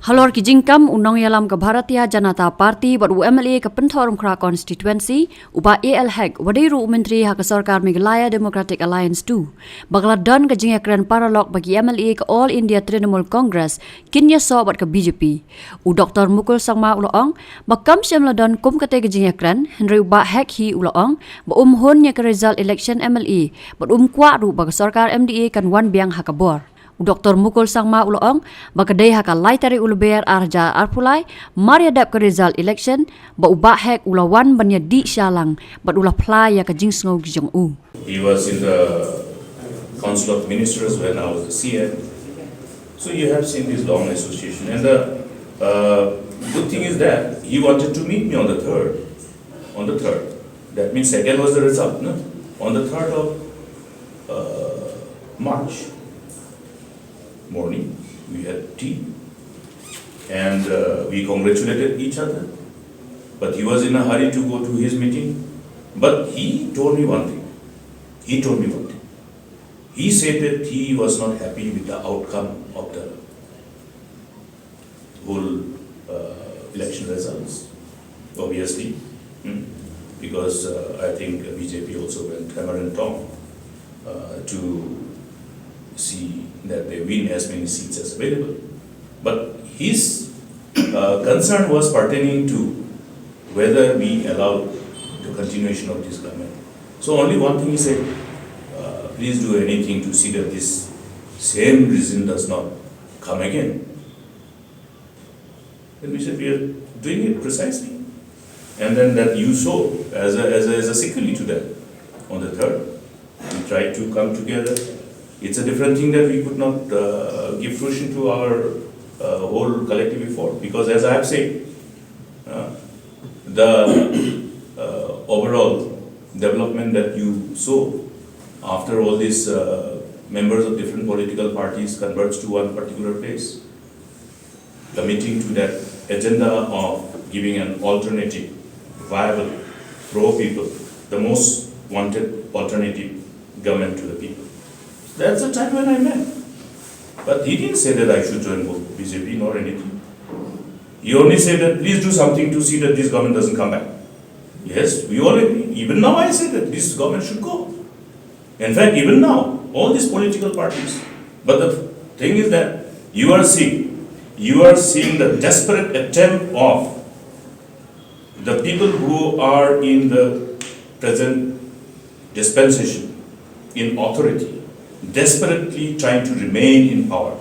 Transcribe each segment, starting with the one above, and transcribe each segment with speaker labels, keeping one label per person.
Speaker 1: Halor ki jingkam unang yalam ke Bharatiya Janata Party bat UMLA ke Penthorum Kra constituency uba AL Hek wadiru menteri hak sarkar Meghalaya Democratic Alliance 2 bagla dan ke jingakran paralog bagi MLA ke All India Trinamool Congress kinya so bat ke BJP u Dr Mukul Sangma Uloong bakam syamla dan kum kate ke jingakran Henry uba Hek hi Uloong ba hun nya ke result election MLA bat kwa ru bag sarkar MDA kan wan biang hakabor Dr. Mukul Sangma Uloong bakadai haka lai tari uluber arja arpulai Maria dap ke result election ba ubah hek ulawan banya di syalang bat ulah play ya ke jing sngau gijong u.
Speaker 2: He was in the Council of Ministers when I was the CM. So you have seen this long association. And the good thing is that he wanted to meet me on the 3rd. On the 3rd. That means second was the result. No? On the 3rd of March. Morning, we had tea and we congratulated each other. But he was in a hurry to go to his meeting. But he told me one thing. He said that he was not happy with the outcome of the whole election results, obviously, because I think BJP also went hammer and tong to see that they win as many seats as available. But his concern was pertaining to whether we allow the continuation of this government. So only one thing he said, please do anything to see that this same reason does not come again. And we said, we are doing it precisely. And then that you saw as a sequel to that on the 3rd. We tried to come together. It's a different thing that we could not give fruition to our whole collective effort, because as I have said, the overall development that you saw after all these members of different political parties converged to one particular place, committing to that agenda of giving an alternative, viable, pro-people, the most wanted alternative government to the people. That's the time when I met. But he didn't say that I should join BJP nor anything. He only said that please do something to see that this government doesn't come back. Yes, we all agree. Even now I say that this government should go. In fact, even now, all these political parties. But the thing is that you are seeing the desperate attempt of the people who are in the present dispensation, in authority, desperately trying to remain in power.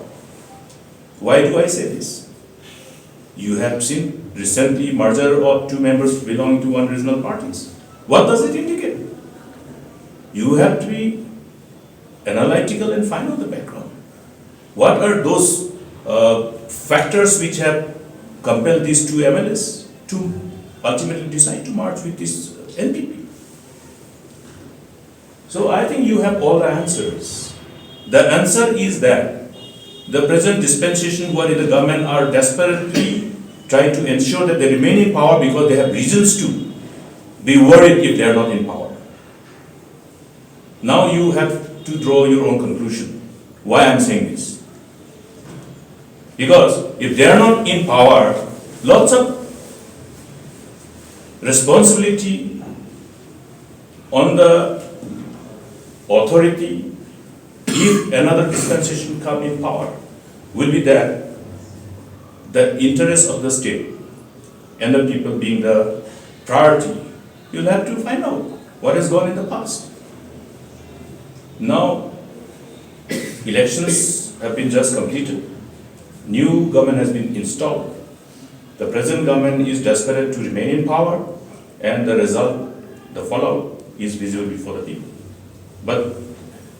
Speaker 2: Why do I say this? You have seen recently merger of two members belonging to one regional parties. What does it indicate? You have to be analytical and find out the background. What are those factors which have compelled these two MLAs to ultimately decide to merge with this NPP? So I think you have all the answers. The answer is that the present dispensation who are in the government are desperately trying to ensure that they remain in power because they have reasons to be worried if they are not in power. Now you have to draw your own conclusion. Why I am saying this? Because if they are not in power, lots of responsibility on the authority, if another dispensation come in power, will be that the interest of the state and the people being the priority. You'll have to find out what has gone in the past. Now, elections have been just completed. New government has been installed. The present government is desperate to remain in power, and the result, the fallout, is visible before the people. But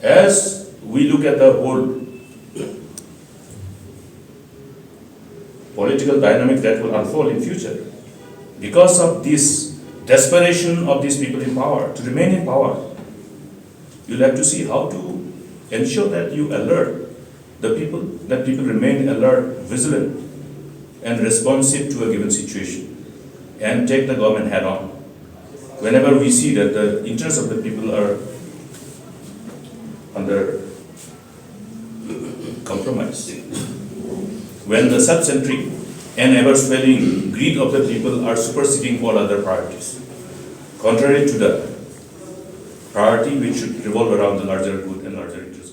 Speaker 2: as we look at the whole political dynamics that will unfold in future, because of this desperation of these people in power to remain in power, you'll have to see how to ensure that you alert the people, that people remain alert, vigilant, and responsive to a given situation, and take the government head on. Whenever we see that the interests of the people are under compromise. when the self-centric and ever-swelling greed of the people are superseding all other priorities. Contrary to the priority which should revolve around the larger good and larger interest.